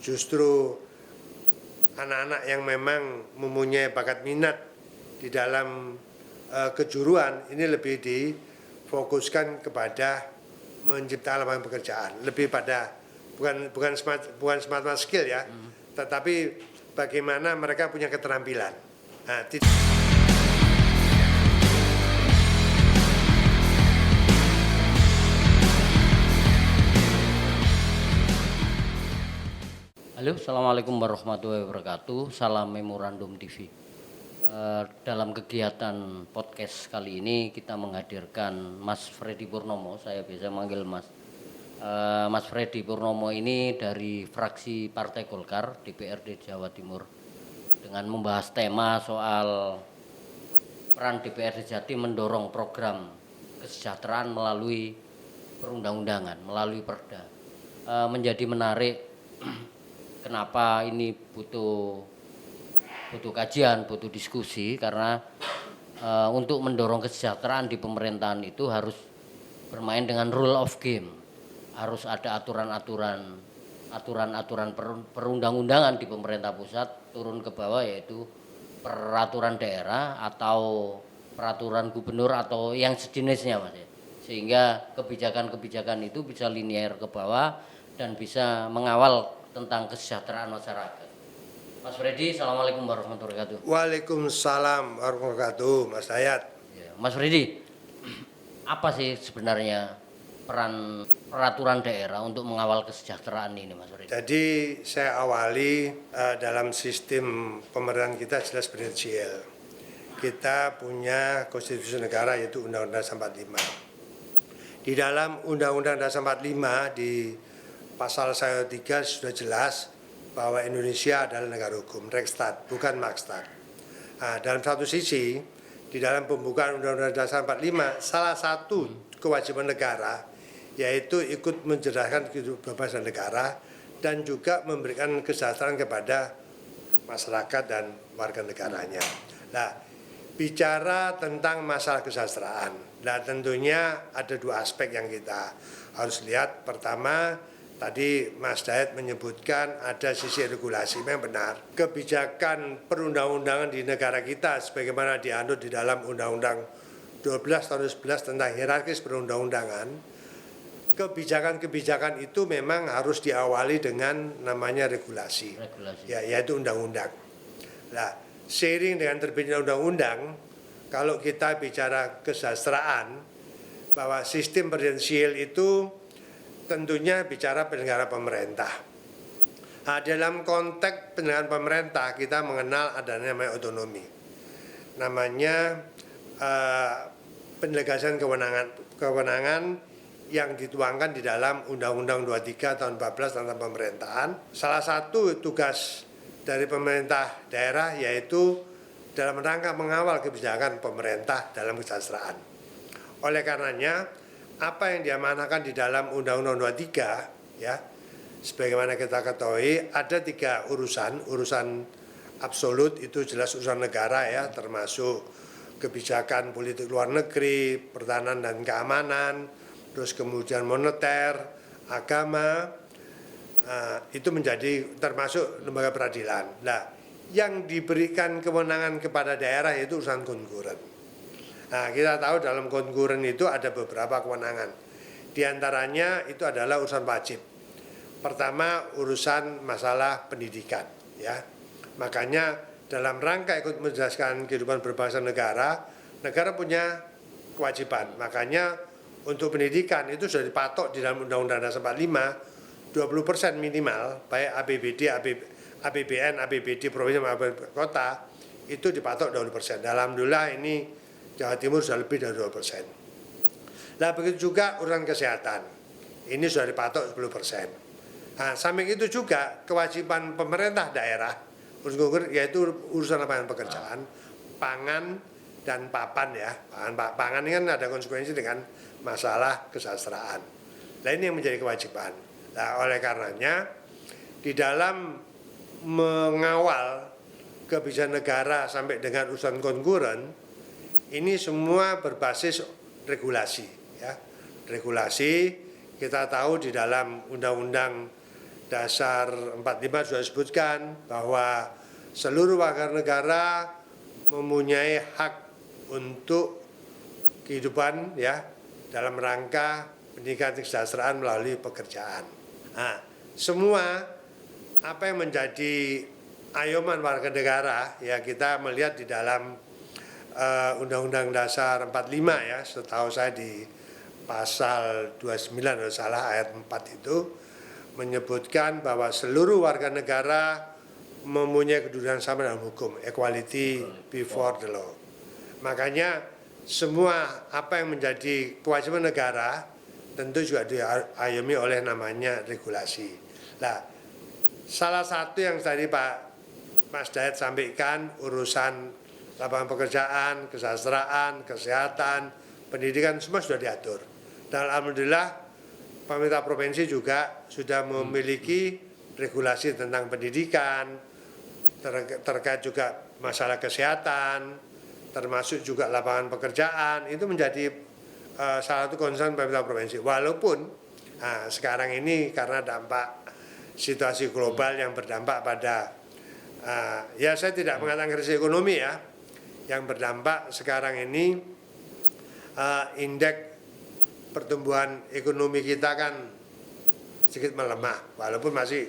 Justru anak-anak yang memang mempunyai bakat minat di dalam kejuruan ini lebih difokuskan kepada menciptakan lapangan pekerjaan, lebih pada bukan semata skill ya, tetapi bagaimana mereka punya keterampilan. Nah, Halo, Assalamualaikum warahmatullahi wabarakatuh. Salam Memorandum TV. Dalam kegiatan podcast kali ini kita menghadirkan Mas Freddy Purnomo. Saya biasa manggil Mas Freddy Purnomo ini dari fraksi Partai Golkar DPRD Jawa Timur, dengan membahas tema soal peran DPRD Jatim mendorong program kesejahteraan melalui perundang-undangan, melalui Perda. Menjadi menarik. Kenapa ini butuh kajian, butuh diskusi, karena untuk mendorong kesejahteraan di pemerintahan itu harus bermain dengan rule of game. Harus ada aturan-aturan perundang-undangan di pemerintah pusat turun ke bawah, yaitu peraturan daerah atau peraturan gubernur atau yang sejenisnya, Mas ya. Sehingga kebijakan-kebijakan itu bisa linear ke bawah dan bisa mengawal tentang kesejahteraan masyarakat. Mas Freddy, Assalamualaikum warahmatullahi wabarakatuh. Waalaikumsalam warahmatullahi wabarakatuh, Mas Dayat. Ya, Mas Freddy, apa sih sebenarnya peran peraturan daerah untuk mengawal kesejahteraan ini, Mas Freddy? Jadi saya awali dalam sistem pemerintahan kita jelas presidensial. Kita punya konstitusi negara yaitu Undang-Undang Dasar 45. Di dalam Undang-Undang Dasar 45 di Pasal 3 sudah jelas bahwa Indonesia adalah negara hukum, Rechtsstaat, bukan Marktstaat. Nah, dalam satu sisi, di dalam pembukaan Undang-Undang Dasar 45, salah satu kewajiban negara yaitu ikut mencerahkan kebebasan negara dan juga memberikan kesejahteraan kepada masyarakat dan warga negaranya. Nah, bicara tentang masalah kesejahteraan, nah tentunya ada dua aspek yang kita harus lihat. Pertama, tadi Mas Dayat menyebutkan ada sisi regulasi, memang benar. Kebijakan perundang-undangan di negara kita sebagaimana dianut di dalam Undang-Undang 12 tahun 2011 tentang hierarkis perundang-undangan, kebijakan-kebijakan itu memang harus diawali dengan namanya regulasi. Ya, yaitu undang-undang. Nah, seiring dengan terbitnya undang-undang, kalau kita bicara kesejahteraan, bahwa sistem presidensial itu tentunya bicara penyelenggara pemerintah. Nah, dalam konteks penyelenggaraan pemerintah kita mengenal adanya namanya otonomi, namanya penjelasan kewenangan yang dituangkan di dalam Undang-Undang 23 tahun 14 tentang pemerintahan. Salah satu tugas dari pemerintah daerah yaitu dalam rangka mengawal kebijakan pemerintah dalam kesejahteraan. Oleh karenanya, apa yang diamanahkan di dalam Undang-Undang 23 ya, sebagaimana kita ketahui ada 3 urusan absolut itu jelas urusan negara ya, termasuk kebijakan politik luar negeri, pertahanan dan keamanan, terus kemudian moneter, agama, itu menjadi termasuk lembaga peradilan. Nah, yang diberikan kewenangan kepada daerah itu urusan konkuren. Nah, kita tahu dalam konkuren itu ada beberapa kewenangan. Di antaranya itu adalah urusan wajib. Pertama, urusan masalah pendidikan, ya. Makanya dalam rangka ikut menjelaskan kehidupan berbangsa negara, negara punya kewajiban. Makanya untuk pendidikan itu sudah dipatok di dalam Undang-Undang Dasar 45, 20% minimal, baik APBD, APBN, APBD provinsi maupun kota, itu dipatok 20%. Alhamdulillah ini Jawa Timur sudah lebih dari 20%. Nah, begitu juga urusan kesehatan, ini sudah dipatok 10%. Nah, samping itu juga kewajiban pemerintah daerah, yaitu urusan lapangan pekerjaan, pangan, dan papan ya. Pangan ini kan ada konsekuensi dengan masalah kesejahteraan. Nah, ini yang menjadi kewajiban. Nah, oleh karenanya di dalam mengawal kebijakan negara sampai dengan urusan konkuren, ini semua berbasis regulasi ya. Regulasi kita tahu di dalam Undang-Undang Dasar 45 sudah disebutkan bahwa seluruh warga negara mempunyai hak untuk kehidupan ya dalam rangka pendidikan kesejahteraan melalui pekerjaan. Nah, semua apa yang menjadi ayoman warga negara ya kita melihat di dalam Undang-Undang Dasar 45 ya, setahu saya di pasal 29 kalau salah ayat 4 itu menyebutkan bahwa seluruh warga negara mempunyai kedudukan sama dalam hukum, equality before the law. Makanya semua apa yang menjadi kewajiban negara tentu juga diayomi oleh namanya regulasi. Nah, salah satu yang tadi Pak Mas Dayat sampaikan urusan lapangan pekerjaan, kesejahteraan, kesehatan, pendidikan semua sudah diatur. Dan alhamdulillah pemerintah provinsi juga sudah memiliki regulasi tentang pendidikan, terkait juga masalah kesehatan, termasuk juga lapangan pekerjaan, itu menjadi salah satu concern pemerintah provinsi. Walaupun sekarang ini karena dampak situasi global yang berdampak pada, ya saya tidak mengatakan krisis ekonomi ya, yang berdampak sekarang ini indeks pertumbuhan ekonomi kita kan sedikit melemah, walaupun masih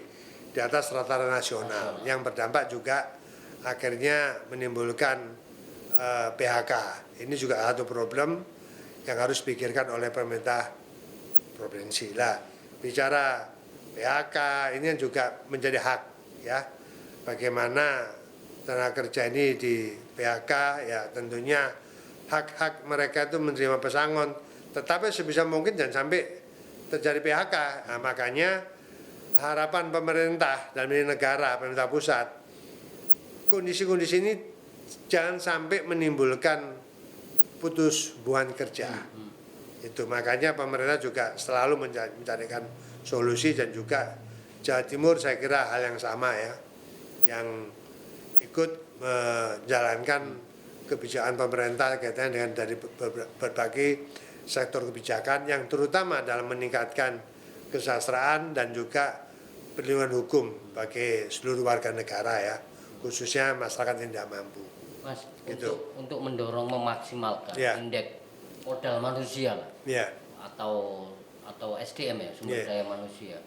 di atas rata-rata nasional, yang berdampak juga akhirnya menimbulkan PHK. Ini juga satu problem yang harus dipikirkan oleh pemerintah provinsi. Lah, bicara PHK ini juga menjadi hak ya. Bagaimana tenaga kerja ini di PHK ya tentunya hak-hak mereka itu menerima pesangon, tetapi sebisa mungkin jangan sampai terjadi PHK. Nah, makanya harapan pemerintah dan negara, pemerintah pusat, kondisi-kondisi ini jangan sampai menimbulkan putus hubungan kerja. Itu makanya pemerintah juga selalu mencarikan solusi, dan juga Jawa Timur saya kira hal yang sama ya, yang ikut menjalankan kebijakan pemerintah kaitannya dengan dari berbagai sektor kebijakan yang terutama dalam meningkatkan kesejahteraan dan juga perlindungan hukum bagi seluruh warga negara ya, khususnya masyarakat yang tidak mampu. Mas, gitu. untuk mendorong memaksimalkan Ya. indeks modal manusia lah, Ya, atau SDM ya, sumber Ya. daya manusia.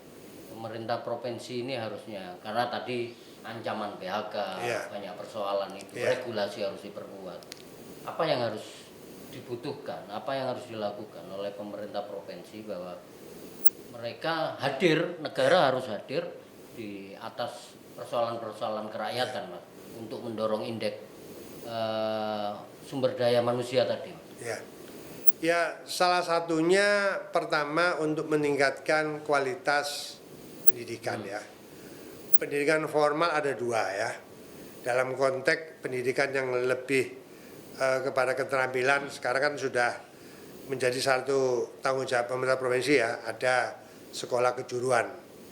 Pemerintah provinsi ini harusnya, karena tadi ancaman PHK, Ya. banyak persoalan itu, Ya. regulasi harus diperkuat. Apa yang harus dibutuhkan, apa yang harus dilakukan oleh pemerintah provinsi bahwa mereka hadir, negara harus hadir di atas persoalan-persoalan kerakyatan, Mas, untuk mendorong indeks sumber daya manusia tadi. ya. Ya, salah satunya pertama untuk meningkatkan kualitas pendidikan ya. Pendidikan formal ada dua ya. Dalam konteks pendidikan yang lebih kepada keterampilan, sekarang kan sudah menjadi satu tanggung jawab pemerintah provinsi ya, ada sekolah kejuruan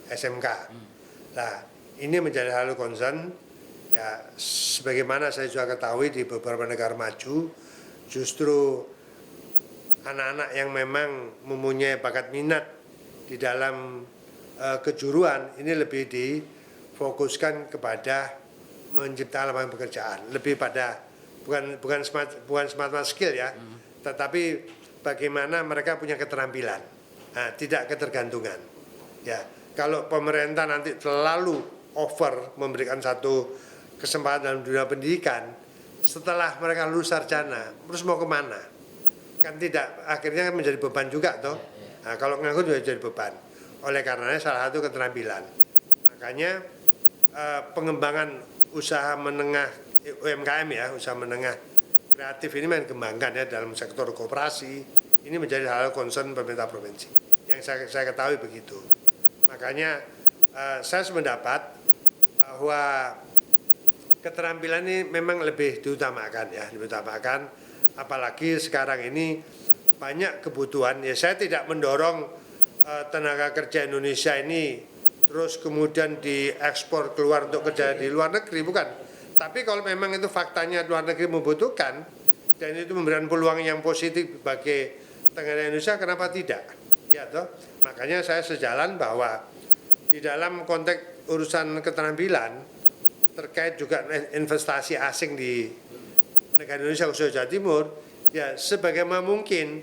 SMK. Nah, ini menjadi hal concern ya, sebagaimana saya juga ketahui di beberapa negara maju justru anak-anak yang memang mempunyai bakat minat di dalam kejuruan ini lebih difokuskan kepada menciptakan lapangan pekerjaan, lebih pada bukan semata skill ya, tetapi bagaimana mereka punya keterampilan, tidak ketergantungan. Ya, kalau pemerintah nanti terlalu over memberikan satu kesempatan dalam dunia pendidikan, setelah mereka lulus sarjana, terus mau kemana? Kan tidak, akhirnya menjadi beban juga toh. Nah, kalau nganggur juga jadi beban. Oleh karenanya salah satu keterampilan. Makanya pengembangan usaha menengah UMKM ya, usaha menengah kreatif ini dikembangkan ya dalam sektor koperasi. Ini menjadi hal concern pemerintah provinsi. Yang saya ketahui begitu. Makanya saya sependapat bahwa keterampilan ini memang lebih diutamakan ya, diutamakan, apalagi sekarang ini banyak kebutuhan. Ya, saya tidak mendorong tenaga kerja Indonesia ini terus kemudian diekspor keluar untuk kerja di luar negeri, bukan. Tapi kalau memang itu faktanya luar negeri membutuhkan dan itu memberikan peluang yang positif bagi tenaga Indonesia, kenapa tidak? Ya toh. Makanya saya sejalan bahwa di dalam konteks urusan keterampilan terkait juga investasi asing di negara Indonesia khususnya Jawa Timur, ya sebagaimana mungkin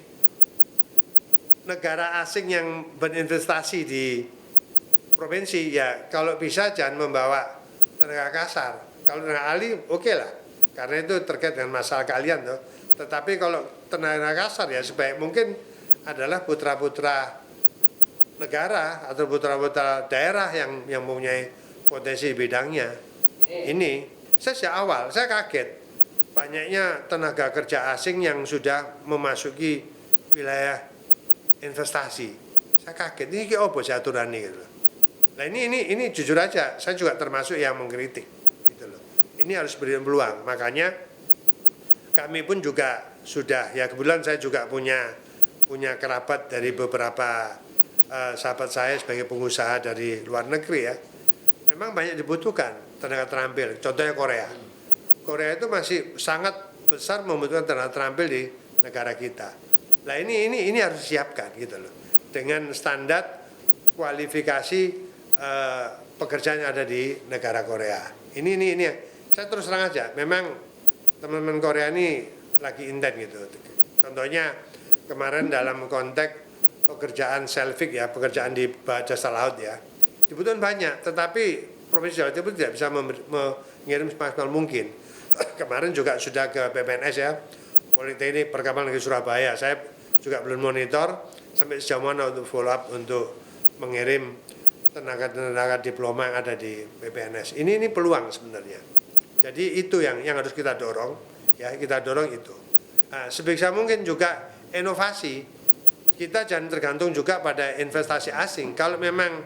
negara asing yang berinvestasi di provinsi, ya kalau bisa jangan membawa tenaga kasar. Kalau tenaga ahli oke lah, karena itu terkait dengan masalah kalian tuh. Tetapi kalau tenaga kasar ya sebaik mungkin adalah putra-putra negara atau putra-putra daerah yang mempunyai potensi bidangnya. Ini saya sejak awal saya kaget banyaknya tenaga kerja asing yang sudah memasuki wilayah investasi. Saya kaget ini apa sih aturan ini gitu. Nah ini jujur aja saya juga termasuk yang mengkritik gitu loh. Ini harus beri peluang. Makanya kami pun juga sudah ya kebetulan saya juga punya kerabat dari beberapa sahabat saya sebagai pengusaha dari luar negeri ya. Memang banyak dibutuhkan tenaga terampil. Contohnya Korea. Korea itu masih sangat besar membutuhkan tenaga terampil di negara kita. Nah ini harus disiapkan gitu loh. Dengan standar kualifikasi pekerjaan yang ada di negara Korea. Ini saya terus terang aja. Memang teman-teman Korea ini lagi intens gitu. Contohnya kemarin dalam konteks pekerjaan Selfik ya, pekerjaan di jasa laut ya, dibutuhkan banyak, tetapi Provinsi Jawa Timur tidak bisa mengirim semaksimal mungkin. Kemarin juga sudah ke PPNS ya, Politeknik Perkapalan Negeri Surabaya, saya juga belum monitor sampai sejauh mana untuk follow up untuk mengirim tenaga diploma yang ada di PPNS. Ini peluang sebenarnya. Jadi itu yang harus kita dorong, ya kita dorong itu. Nah, sebisa mungkin juga inovasi. Kita jangan tergantung juga pada investasi asing. Kalau memang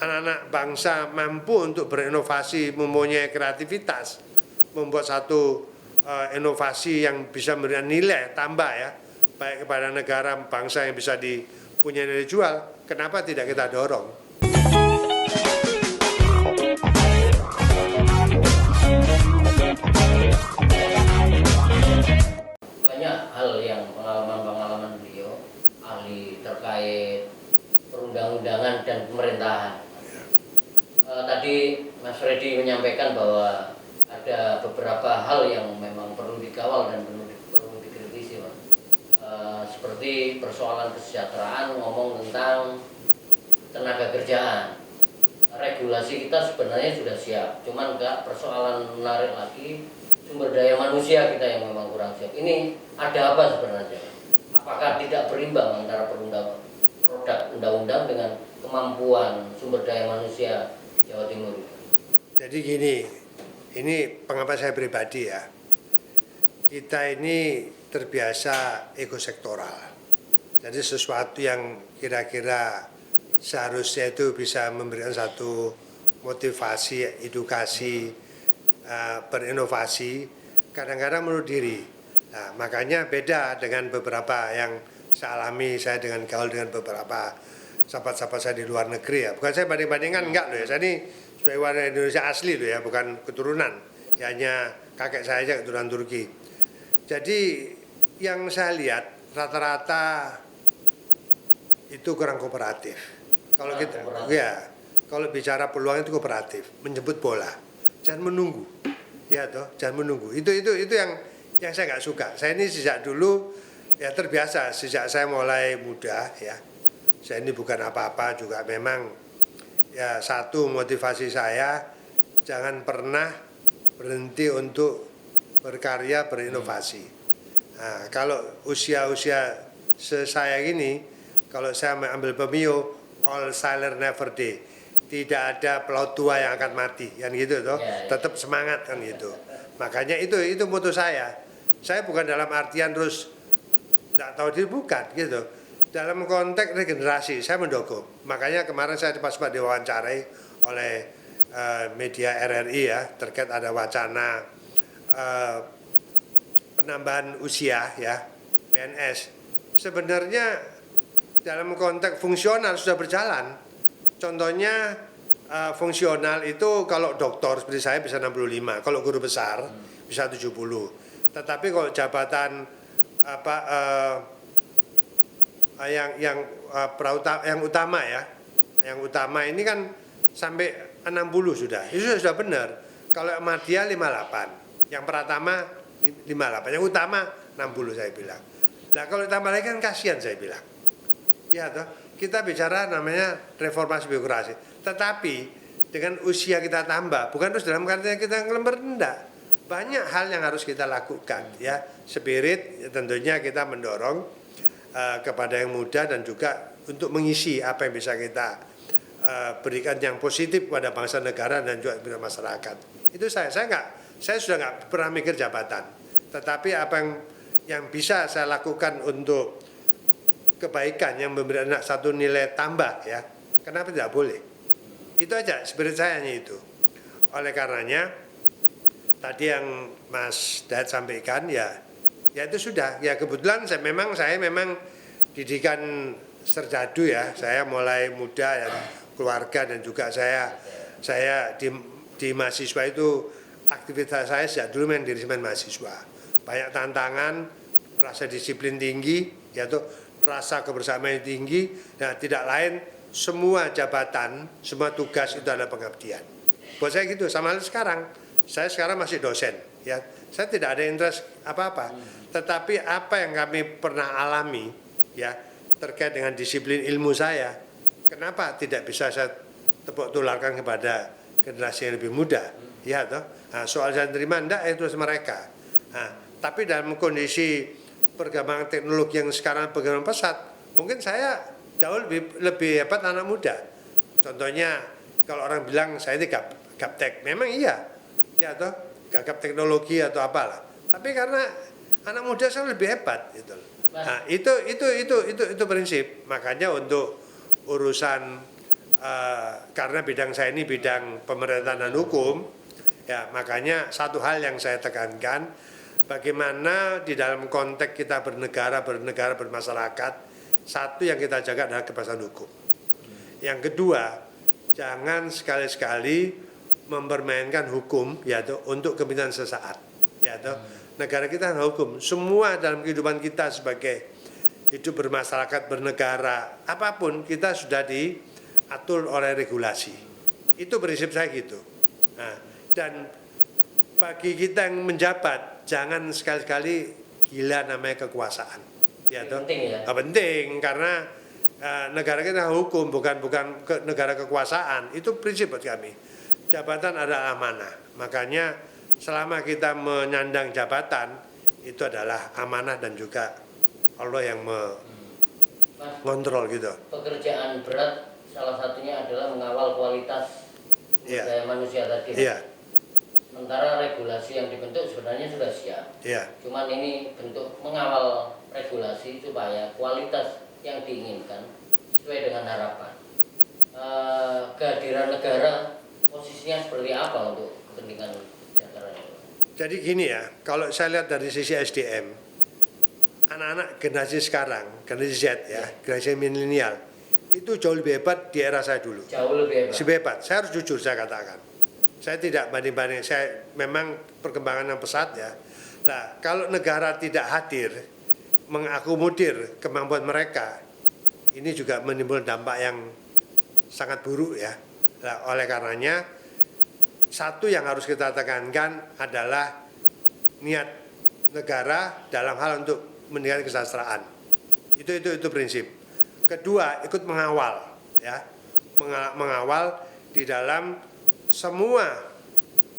anak-anak bangsa mampu untuk berinovasi, mempunyai kreativitas, membuat satu inovasi yang bisa memberikan nilai tambah ya, baik kepada negara bangsa yang bisa dipunyai nilai jual, kenapa tidak kita dorong? Banyak hal yang pengalaman beliau ahli terkait perundang-undangan dan pemerintahan. Tadi Mas Freddy menyampaikan bahwa ada beberapa hal yang memang perlu dikawal dan perlu dikritisi, Pak. Seperti persoalan kesejahteraan, ngomong tentang tenaga kerjaan. Regulasi kita sebenarnya sudah siap, cuman enggak persoalan menarik lagi sumber daya manusia kita yang memang kurang siap. Ini ada apa sebenarnya? Apakah tidak berimbang antara produk undang-undang dengan kemampuan sumber daya manusia di Jawa Timur? Jadi gini, ini pendapat saya pribadi ya. Kita ini terbiasa ekosektoral. Jadi sesuatu yang kira-kira seharusnya itu bisa memberikan satu motivasi, edukasi, berinovasi, kadang-kadang menurut diri. Nah, makanya beda dengan beberapa yang saya alami, saya dengan gaul dengan beberapa sahabat-sahabat saya di luar negeri ya. Bukan saya banding-bandingkan, enggak loh ya. Saya ini sebagai warga Indonesia asli loh ya, bukan keturunan. Ya hanya kakek saya aja keturunan Turki. Jadi yang saya lihat rata-rata itu kurang kooperatif. Kalau kita, ya, kalau bicara peluang itu kooperatif, menjemput bola, jangan menunggu, ya toh, jangan menunggu. Itu yang saya nggak suka. Saya ini sejak dulu ya terbiasa, sejak saya mulai muda ya. Saya ini bukan apa-apa juga, memang ya satu motivasi saya jangan pernah berhenti untuk berkarya, berinovasi. Nah, kalau usia-usia saya gini, kalau saya ambil pemio all sailor never die, tidak ada pelaut tua yang akan mati, kan gitu toh, tetap semangat kan gitu. Makanya itu moto saya. Saya bukan dalam artian terus nggak tahu diri, bukan gitu. Dalam konteks regenerasi saya mendukung. Makanya kemarin saya pas diwawancarai oleh media RRI ya, terkait ada wacana penambahan usia ya PNS. Sebenarnya dalam konteks fungsional sudah berjalan. Contohnya fungsional itu kalau doktor seperti saya bisa 65, kalau guru besar bisa 70. Tetapi kalau jabatan yang utama ya, yang utama ini kan sampai 60 sudah. Itu sudah benar. Kalau Ahmadiyah 58, yang Pratama 58, yang utama 60 saya bilang. Nah kalau tambah lagi kan kasihan saya bilang. Ya toh, kita bicara namanya reformasi birokrasi. Tetapi dengan usia kita tambah, bukan terus dalam artinya kita merendah. Banyak hal yang harus kita lakukan ya. Spirit ya, tentunya kita mendorong kepada yang muda dan juga untuk mengisi apa yang bisa kita berikan yang positif kepada bangsa negara dan juga kepada masyarakat. Itu saya sudah nggak pernah mikir jabatan. Tetapi apa yang bisa saya lakukan untuk kebaikan yang memberi anak satu nilai tambah ya, kenapa tidak boleh? Itu aja spirit saya hanya itu. Oleh karenanya tadi yang Mas Dayat sampaikan ya itu sudah ya, kebetulan saya memang didikan serjadu ya, saya mulai muda ya, keluarga dan juga saya di mahasiswa itu aktivitas saya sejak dulu manajemen mahasiswa, banyak tantangan, rasa disiplin tinggi yaitu rasa kebersamaan tinggi. Nah tidak lain semua jabatan, semua tugas itu adalah pengabdian. Buat saya gitu, sama sekarang. Saya sekarang masih dosen, ya. Saya tidak ada interest apa-apa. Tetapi apa yang kami pernah alami, ya, terkait dengan disiplin ilmu saya, kenapa tidak bisa saya tepuk tularkan kepada generasi yang lebih muda, ya, toh? Nah, soal saya terima enggak itu mereka. Nah, tapi dalam kondisi perkembangan teknologi yang sekarang berkembang pesat, mungkin saya jauh lebih hebat anak muda. Contohnya kalau orang bilang saya ini gaptek, memang iya, ya toh, gagap teknologi atau apalah. Tapi karena anak muda saya lebih hebat, gitu. Nah itu prinsip. Makanya untuk urusan karena bidang saya ini bidang pemerintahan dan hukum, ya makanya satu hal yang saya tekankan, bagaimana di dalam konteks kita bernegara bermasyarakat, satu yang kita jaga adalah kepastian hukum. Yang kedua, jangan sekali-sekali mempermainkan hukum yaitu untuk kepentingan sesaat. Yaitu negara kita hukum, semua dalam kehidupan kita sebagai hidup bermasyarakat, bernegara, apapun kita sudah diatur oleh regulasi. Itu prinsip saya gitu. Nah, dan bagi kita yang menjabat, jangan sekali-sekali gila namanya kekuasaan. Ya, penting ya. Penting karena negara kita hukum bukan negara kekuasaan. Itu prinsip buat kami. Jabatan adalah amanah. Makanya selama kita menyandang jabatan itu adalah amanah dan juga Allah yang mengontrol gitu. Pekerjaan berat salah satunya adalah mengawal kualitas daya manusia tadi. Iya. Sementara regulasi yang dibentuk sebenarnya sudah siap. Iya. Cuman ini bentuk mengawal regulasi supaya kualitas yang diinginkan sesuai dengan harapan. Kehadiran negara posisinya seperti apa untuk kepentingan kesejahteraan itu? Jadi gini ya, kalau saya lihat dari sisi SDM, anak-anak generasi sekarang, generasi Z ya, generasi milenial, itu jauh lebih hebat di era saya dulu. Jauh lebih hebat. Lebih hebat. Saya harus jujur saya katakan. Saya tidak banding-banding. Saya memang perkembangan yang pesat ya. Nah, kalau negara tidak hadir mengakomodir kemampuan mereka, ini juga menimbulkan dampak yang sangat buruk ya. Nah, oleh karenanya satu yang harus kita tekankan adalah niat negara dalam hal untuk meningkatkan kesejahteraan. Itu prinsip. Kedua, ikut mengawal ya. Mengawal di dalam semua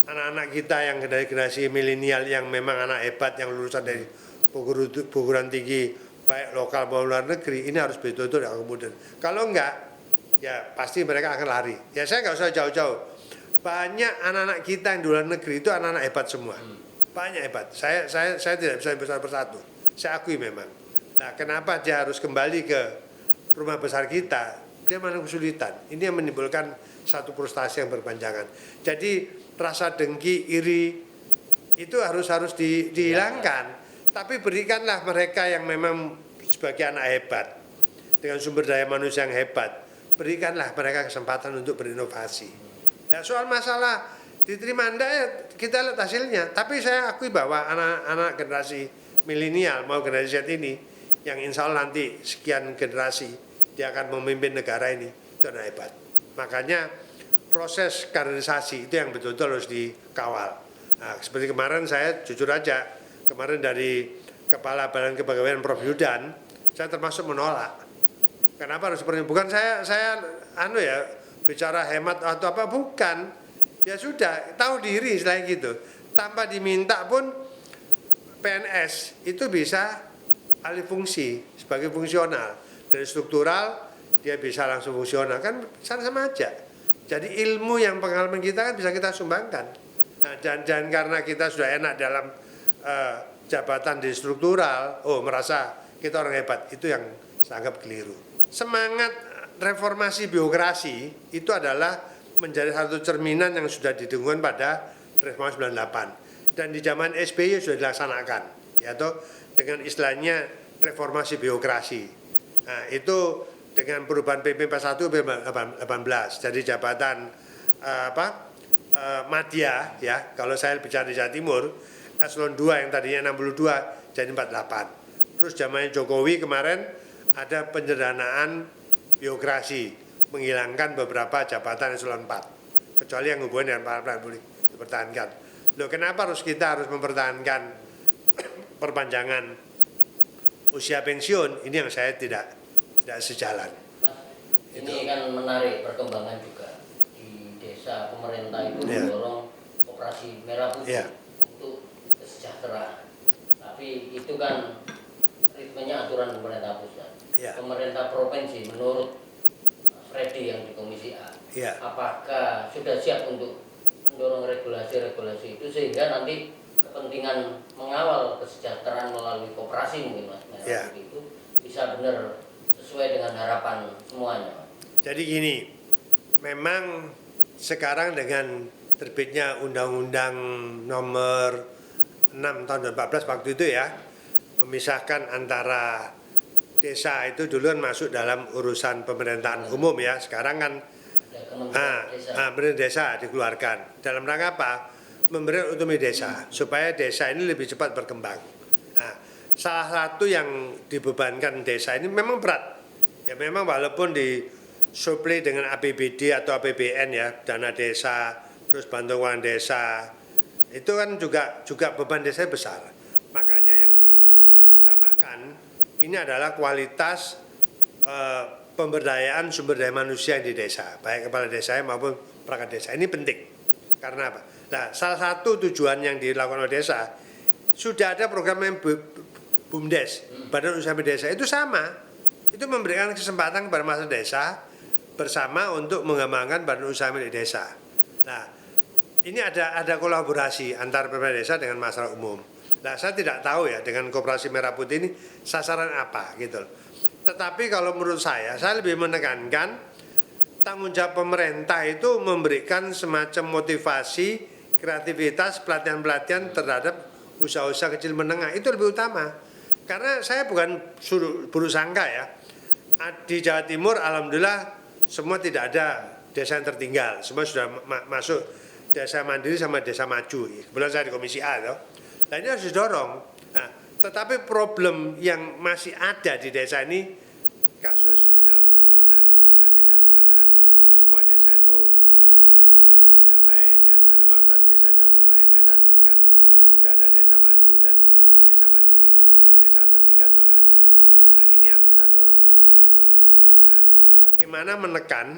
anak-anak kita yang dari generasi milenial yang memang anak hebat yang lulusan dari perguruan tinggi baik lokal maupun luar negeri, ini harus betul-betul diakomodir. Kalau enggak, ya pasti mereka akan lari. Ya saya nggak usah jauh-jauh. Banyak anak-anak kita yang di luar negeri itu anak-anak hebat semua. Banyak hebat. Saya tidak bisa besar persatu. Saya akui memang. Nah, kenapa dia harus kembali ke rumah besar kita? Dia mana kesulitan. Ini yang menimbulkan satu frustasi yang berpanjangan. Jadi rasa dengki, iri itu harus dihilangkan. Tapi berikanlah mereka yang memang sebagai anak hebat dengan sumber daya manusia yang hebat. Berikanlah mereka kesempatan untuk berinovasi. Ya, soal masalah diterima enggak ya kita lihat hasilnya. Tapi saya akui bahwa anak-anak generasi milenial mau generasi Z ini yang insya Allah nanti sekian generasi dia akan memimpin negara ini, itu anak hebat. Makanya proses kaderisasi itu yang betul-betul harus dikawal. Nah, seperti kemarin saya jujur aja, kemarin dari Kepala Badan Kepegawaian Prof Yudan, saya termasuk menolak. Kenapa harus seperti itu? Bukan saya bicara hemat atau apa, bukan. Ya sudah, tahu diri selain gitu. Tanpa diminta pun PNS itu bisa alih fungsi sebagai fungsional. Dari struktural dia bisa langsung fungsional, kan sama aja. Jadi ilmu yang pengalaman kita kan bisa kita sumbangkan. Nah, dan karena kita sudah enak dalam jabatan di struktural, merasa kita orang hebat, itu yang saya anggap keliru. Semangat reformasi birokrasi itu adalah menjadi satu cerminan yang sudah didengungkan pada reformasi 98. Dan di zaman SBY sudah dilaksanakan, yaitu dengan istilahnya reformasi birokrasi. Nah, itu dengan perubahan PP 41 PP 18 jadi jabatan madya ya, kalau saya bicara di Jawa Timur eselon 2 yang tadinya 62 jadi 48. Terus zamannya Jokowi kemarin ada penyederhanaan birokrasi, menghilangkan beberapa jabatan eselon 4 kecuali yang hubungan dengan para boleh dipertahankan. Loh, kenapa kita harus mempertahankan perpanjangan usia pensiun? Ini yang saya tidak sejalan. Mas, ini kan menarik perkembangan juga di desa pemerintah itu mendorong operasi merah putih untuk kesejahteraan. Tapi itu kan ritmenya aturan pemerintah pusat. Pemerintah provinsi menurut Freddy yang di Komisi A, apakah sudah siap untuk mendorong regulasi-regulasi itu sehingga nanti kepentingan mengawal kesejahteraan melalui koperasi mungkin Mas merah putih itu bisa benar sesuai dengan harapan semuanya. Jadi gini, memang sekarang dengan terbitnya Undang-Undang Nomor 6 tahun 2014 waktu itu ya, memisahkan antara desa itu duluan masuk dalam urusan pemerintahan umum ya, sekarang kan Kementerian Desa dikeluarkan. Dalam rangka apa? Memberi otonomi desa supaya desa ini lebih cepat berkembang. Nah, salah satu yang dibebankan desa ini memang berat. Ya memang walaupun disuplai dengan APBD atau APBN ya, dana desa, terus bantuan desa, itu kan juga beban desa besar. Makanya yang diutamakan ini adalah kualitas pemberdayaan sumber daya manusia di desa, baik kepala desa maupun perangkat desa. Ini penting. Karena apa? Nah, salah satu tujuan yang dilakukan oleh desa, sudah ada program yang BUMDes, Badan Usaha Milik Desa, itu sama. Itu memberikan kesempatan kepada masyarakat desa bersama untuk mengembangkan badan usaha milik desa. Nah, ini ada kolaborasi antara pemerintah desa dengan masyarakat umum. Nah, saya tidak tahu ya dengan Koperasi Merah Putih ini sasaran apa gitu. Tetapi kalau menurut saya lebih menekankan tanggung jawab pemerintah itu memberikan semacam motivasi, kreativitas, pelatihan-pelatihan terhadap usaha-usaha kecil menengah, itu lebih utama. Karena saya bukan buruk sangka ya. Di Jawa Timur alhamdulillah semua tidak ada desa yang tertinggal, semua sudah masuk desa mandiri sama desa maju. Kebetulan saya di Komisi A loh. Nah, ini harus didorong. Nah, tetapi problem yang masih ada di desa ini kasus penyalahgunaan wewenang. Saya tidak mengatakan semua desa itu tidak baik ya, tapi mayoritas desa Jawa Timur baik. Saya sebutkan sudah ada desa maju dan desa mandiri. Desa tertinggal juga nggak ada. Nah, ini harus kita dorong, gitu loh. Nah, bagaimana menekan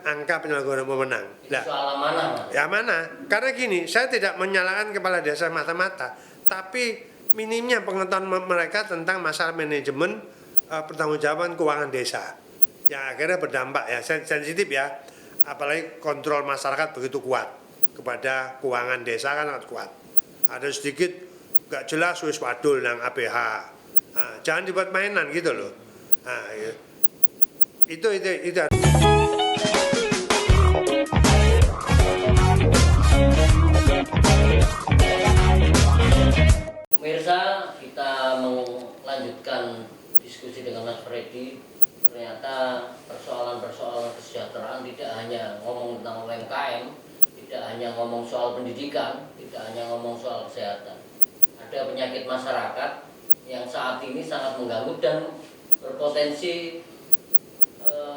angka penyalahgunaan wewenang. Nah, soal mana? Ya mana? Karena gini, saya tidak menyalahkan kepala desa mata-mata, tapi minimnya pengetahuan mereka tentang masalah manajemen pertanggungjawaban keuangan desa. Yang akhirnya berdampak ya, sensitif ya. Apalagi kontrol masyarakat begitu kuat kepada keuangan desa kan sangat kuat. Ada sedikit gak jelas wis wadul nang APH. Nah, jangan dibuat mainan gitu loh. Nah, itu. Pemirsa, kita melanjutkan diskusi dengan Mas Freddy. Ternyata persoalan-persoalan kesejahteraan tidak hanya ngomong tentang UMKM, tidak hanya ngomong soal pendidikan, tidak hanya ngomong soal kesehatan. Ada penyakit masyarakat yang saat ini sangat mengganggu dan berpotensi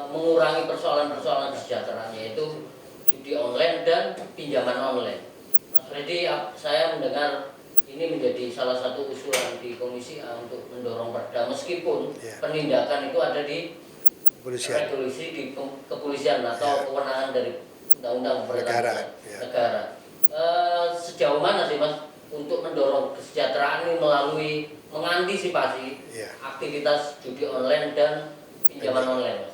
mengurangi persoalan-persoalan kesejahteraan, yaitu judi online dan pinjaman online. Mas Freddy, saya mendengar ini menjadi salah satu usulan di Komisi A untuk mendorong perda, meskipun penindakan itu ada di regulasi di kepolisian atau kewenangan dari undang-undang pemerintahan negara. Sejauh mana sih Mas untuk mendorong kesejahteraan ini melalui mengantisipasi aktivitas judi online dan pinjaman online, Mas?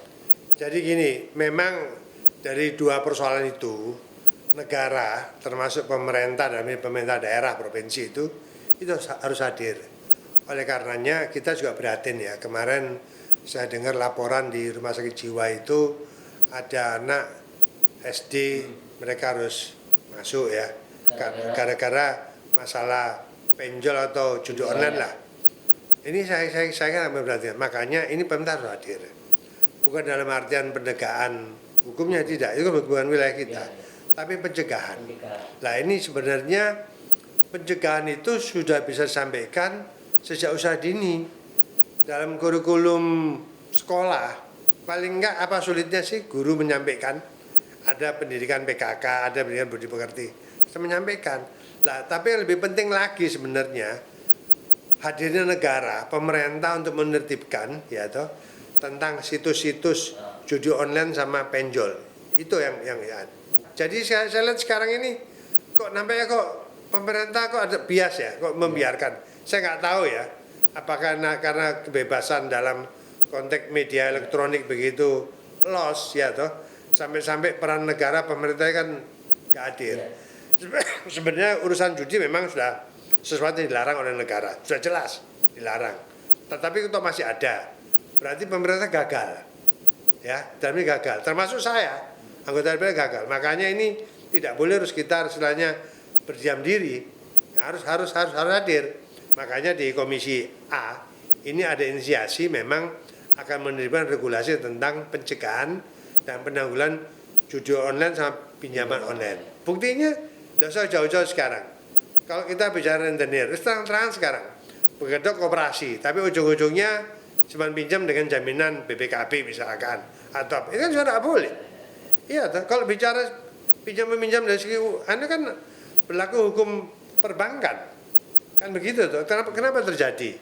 Jadi gini, memang dari dua persoalan itu negara termasuk pemerintah dan pemerintah daerah provinsi itu harus hadir. Oleh karenanya kita juga prihatin ya, kemarin saya dengar laporan di rumah sakit jiwa itu ada anak SD mereka harus masuk ya gara-gara masalah penjol atau judi online lah. Ini saya kan berarti, makanya ini pemerintah harus hadir. Bukan dalam artian penegakan hukumnya, tidak, itu bukan wilayah kita, tapi pencegahan. Nah ini sebenarnya pencegahan itu sudah bisa disampaikan sejak usia dini dalam kurikulum sekolah. Paling enggak apa sulitnya sih guru menyampaikan, ada pendidikan PKK, ada pendidikan budi pekerti, bisa menyampaikan. Nah tapi yang lebih penting lagi sebenarnya hadirnya negara, pemerintah untuk menertibkan ya toh tentang situs-situs judi online sama penjol. Itu yang ya. Jadi saya lihat sekarang ini kok nampaknya kok pemerintah kok ada bias ya, kok membiarkan. Saya nggak tahu ya, apakah karena kebebasan dalam konteks media elektronik begitu los ya toh, sampai peran negara pemerintah kan nggak hadir. Sebenarnya urusan judi memang sudah sesuatu yang dilarang oleh negara, sudah jelas dilarang. Tetapi itu masih ada. Berarti pemerintah gagal, ya, dan ini gagal. Termasuk saya, anggota DPR gagal. Makanya ini tidak boleh harus kita istilahnya berdiam diri, ya, harus hadir. Makanya di Komisi A ini ada inisiasi memang akan menerima regulasi tentang pencegahan dan penanggulangan judi online sama pinjaman online. Buktinya tidak usah jauh-jauh sekarang. Kalau kita bicara rentenir, terang-terangan sekarang, begitu koperasi, tapi ujung-ujungnya cuma pinjam dengan jaminan BPKB misalkan, atau itu kan sudah tidak boleh. Iya, kalau bicara pinjam-meminjam dari segi, Anda kan berlaku hukum perbankan, kan begitu tuh. Kenapa terjadi?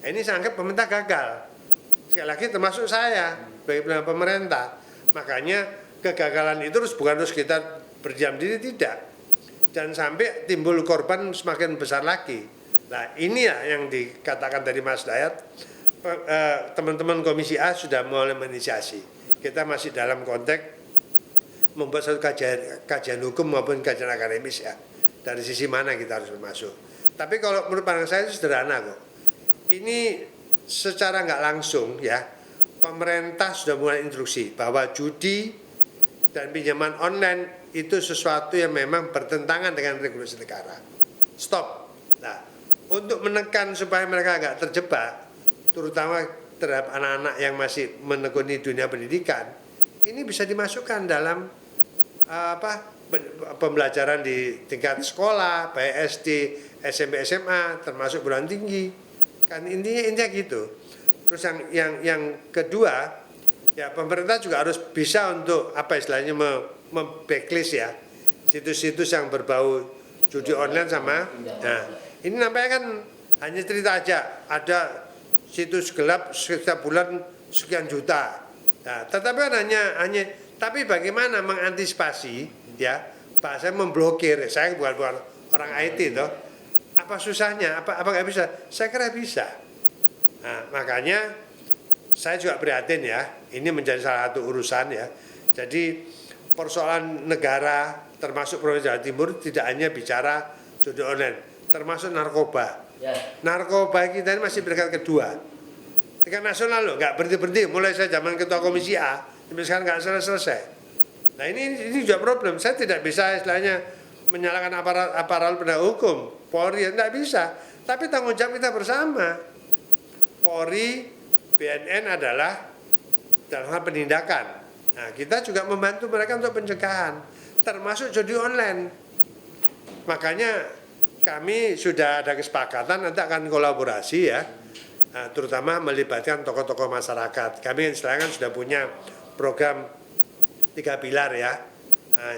Ini saya anggap pemerintah gagal. Sekali lagi termasuk saya sebagai pemerintah. Makanya kegagalan itu bukan terus kita berdiam diri, tidak. Dan sampai timbul korban semakin besar lagi. Nah ini ya yang dikatakan tadi Mas Dayat, teman-teman Komisi A sudah mulai menginisiasi. Kita masih dalam konteks membuat satu kajian hukum maupun kajian akademis ya. Dari sisi mana kita harus masuk. Tapi kalau menurut pandangan saya itu sederhana kok. Ini secara nggak langsung ya, pemerintah sudah mulai instruksi bahwa judi dan pinjaman online itu sesuatu yang memang bertentangan dengan regulasi negara. Stop. Nah, untuk menekan supaya mereka nggak terjebak, terutama terhadap anak-anak yang masih menekuni dunia pendidikan, ini bisa dimasukkan dalam pembelajaran di tingkat sekolah, baik SD, SMP, SMA, termasuk perguruan tinggi. Kan intinya gitu. Terus yang kedua, ya pemerintah juga harus bisa untuk apa istilahnya membacklist ya situs-situs yang berbau judi online sama. Nah, ini nampaknya kan hanya cerita aja, ada situs gelap setiap bulan sekian juta. Nah, tetapi kan hanya tapi bagaimana mengantisipasi ya, bahasa memblokir. Saya bukan orang IT toh. Apa susahnya? Apa nggak bisa? Saya kira bisa. Nah, makanya saya juga prihatin ya. Ini menjadi salah satu urusan ya. Jadi persoalan negara termasuk Provinsi Jawa Timur tidak hanya bicara judi online, termasuk narkoba. Narkoba kita ini masih peringkat kedua. Tingkat nasional loh, nggak berhenti-berhenti. Mulai saya zaman ketua Komisi A, sampai sekarang nggak selesai. Nah ini juga problem. Saya tidak bisa istilahnya menyalahkan aparat penegak hukum, Polri, tidak bisa. Tapi tanggung jawab kita bersama. Polri, BNN adalah dalam hal penindakan. Nah kita juga membantu mereka untuk pencegahan, termasuk judi online. Makanya kami sudah ada kesepakatan nanti akan kolaborasi ya terutama melibatkan tokoh-tokoh masyarakat. Kami istilahnya sudah punya program 3 pilar ya,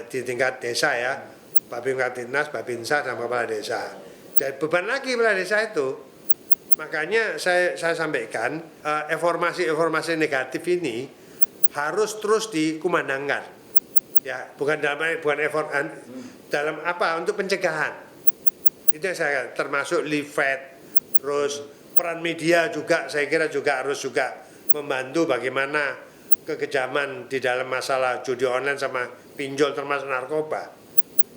di tingkat desa ya, Babin Kaptinas, Babinsa, dan Kepala Desa. Jadi beban lagi kepala desa itu, makanya saya sampaikan informasi-informasi negatif ini harus terus dikumandangkan, ya bukan dalam apa untuk pencegahan. Itu yang saya termasuk leaflet, terus peran media juga saya kira juga harus juga membantu bagaimana kekejaman di dalam masalah judi online sama pinjol termasuk narkoba.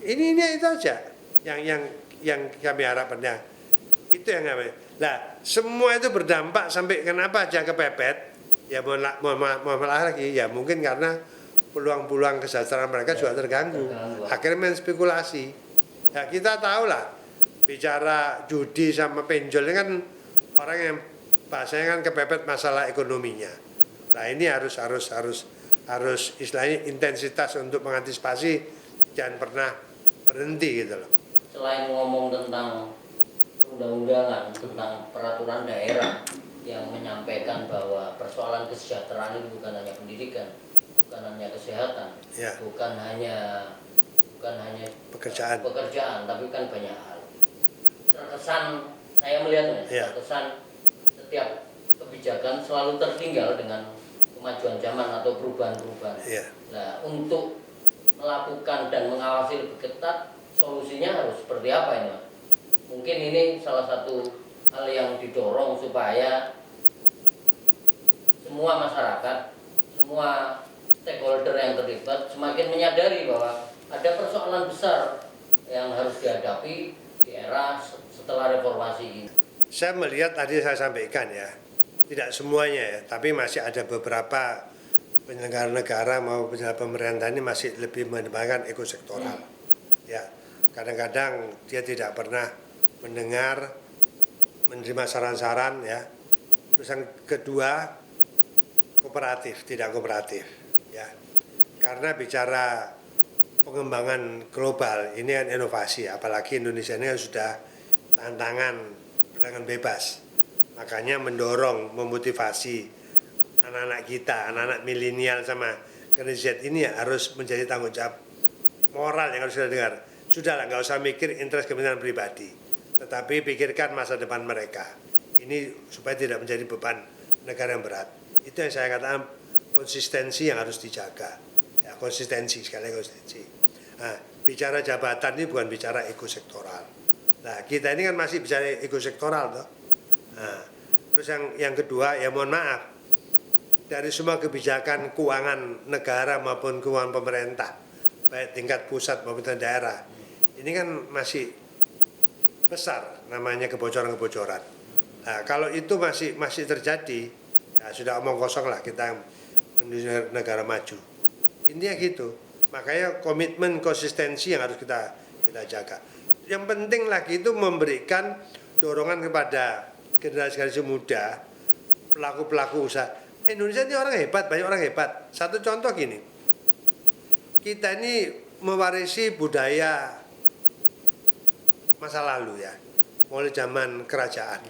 Ini itu aja yang kami harapkan ya. Itu yang kami. Nah, semua itu berdampak sampai kenapa aja kepepet? Ya mohon maaf lagi ya mungkin karena peluang-peluang kesejahteraan mereka juga terganggu. Akhirnya main spekulasi. Ya kita tahu lah bicara judi sama pinjol ini kan orang yang bahasanya kan kepepet masalah ekonominya. Nah ini harus istilahnya intensitas untuk mengantisipasi jangan pernah berhenti gitu loh. Selain ngomong tentang undang-undangan, tentang peraturan daerah yang menyampaikan bahwa persoalan kesejahteraan itu bukan hanya pendidikan, bukan hanya kesehatan, ya. bukan hanya pekerjaan, tapi kan banyak hal. Terkesan saya melihatnya, ya. terkesan setiap kebijakan selalu tertinggal dengan kemajuan zaman atau perubahan-perubahan. Ya. Nah, untuk melakukan dan mengawasi lebih ketat, solusinya harus seperti apa ini, Mas? Mungkin ini salah satu hal yang didorong supaya semua masyarakat, semua stakeholder yang terlibat semakin menyadari bahwa ada persoalan besar yang harus dihadapi di era setelah reformasi ini. Saya melihat tadi saya sampaikan ya, tidak semuanya ya, tapi masih ada beberapa penyelenggara negara maupun pemerintah ini masih lebih menembakkan ekosektoral. Ya, kadang-kadang dia tidak pernah mendengar, menerima saran-saran ya. Terus yang kedua kooperatif, tidak kooperatif ya. Karena bicara pengembangan global ini kan inovasi, apalagi Indonesia ini kan sudah tantangan bebas. Makanya mendorong, memotivasi anak-anak kita, anak-anak milenial sama generasi Z ini ya harus menjadi tanggung jawab moral yang harus kita dengar. Sudahlah, nggak usah mikir interest kepentingan pribadi, tetapi pikirkan masa depan mereka. Ini supaya tidak menjadi beban negara yang berat. Itu yang saya katakan konsistensi yang harus dijaga. Ya, konsistensi, sekali konsistensi. Nah, bicara jabatan ini bukan bicara ekosektoral. Nah, kita ini kan masih bicara ekosektoral toh. Nah, terus yang kedua ya mohon maaf, dari semua kebijakan keuangan negara maupun keuangan pemerintah, baik tingkat pusat maupun daerah, ini kan masih besar namanya kebocoran-kebocoran. Nah, kalau itu masih terjadi, ya sudah omong kosong lah kita menuju negara maju. Intinya gitu. Makanya komitmen konsistensi yang harus kita jaga. Yang penting lagi itu memberikan dorongan kepada generasi muda, pelaku-pelaku usaha. Indonesia ini orang hebat, banyak orang hebat. Satu contoh gini, kita ini mewarisi budaya masa lalu ya, mulai zaman kerajaan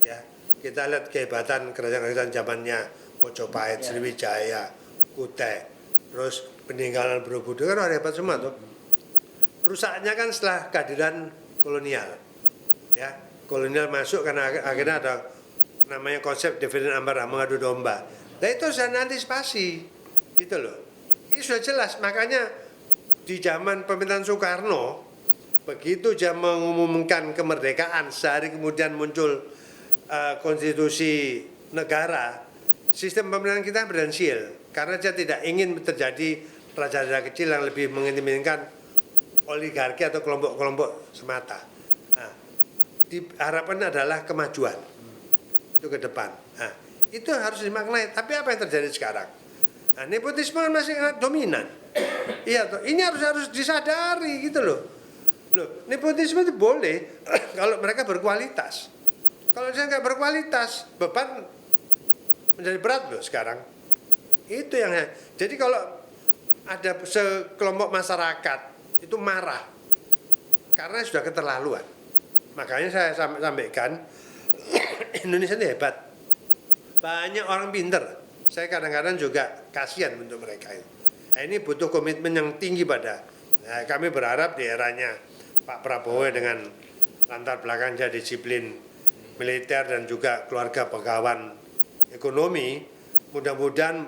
ya. Kita lihat kehebatan kerajaan-kerajaan zamannya Mojopahit, Sriwijaya, Kutai, terus peninggalan Borobudur kan orang hebat semua tuh. Rusaknya kan setelah kehadiran kolonial ya. Kolonial masuk karena akhirnya ada namanya konsep dividen amarah, mengadu domba. Nah itu sudah antisipasi gitu loh. Ini sudah jelas, makanya di zaman pemerintahan Soekarno begitu dia mengumumkan kemerdekaan, sehari kemudian muncul konstitusi negara, sistem pemerintahan kita berhasil karena dia tidak ingin terjadi raja-raja kecil yang lebih menginginkan oligarki atau kelompok-kelompok semata. Nah, harapannya adalah kemajuan itu ke depan. Nah, itu harus dimaknai. Tapi apa yang terjadi sekarang? Nah, nepotisme masih dominan. Iya, ini harus disadari gitu loh. Loh, nepotisme itu boleh kalau mereka berkualitas. Kalau saya nggak berkualitas, beban menjadi berat loh sekarang. Itu yang jadi kalau ada sekelompok masyarakat itu marah karena sudah keterlaluan. Makanya saya sampaikan Indonesia ini hebat. banyak orang pinter. Saya kadang-kadang juga kasihan untuk mereka itu. Nah, ini butuh komitmen yang tinggi pada. Nah, kami berharap di eranya Pak Prabowo dengan latar belakangnya disiplin militer dan juga keluarga pegawai ekonomi, mudah-mudahan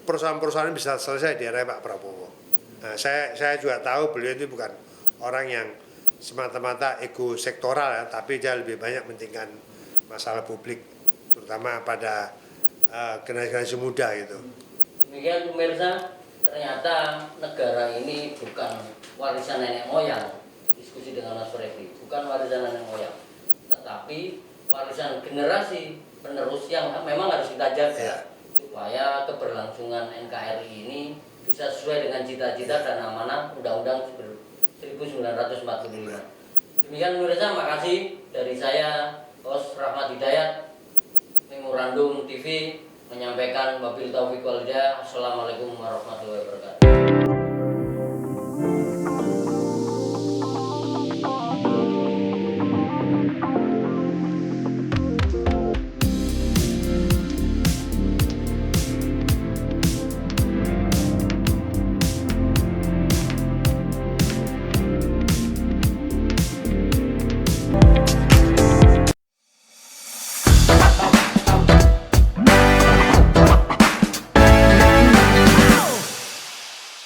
perusahaan-perusahaan bisa selesai di era Pak Prabowo. Nah, saya juga tahu beliau itu bukan orang yang semata-mata ego sektoral ya, tapi dia lebih banyak mementingkan masalah publik, terutama pada generasi muda gitu. Demikian pemirsa, ternyata negara ini bukan warisan nenek moyang. Diskusi dengan Mas Freddy, bukan warisan nenek moyang, tetapi warisan generasi penerus yang memang harus kita jaga supaya keberlangsungan NKRI ini bisa sesuai dengan cita-cita dan amanah Undang-Undang 1945. Demikian pemirsa, makasih dari saya, host Rahmat Hidayat, Memorandum TV menyampaikan wabil taufiq wal hidayah. Assalamualaikum warahmatullahi wabarakatuh.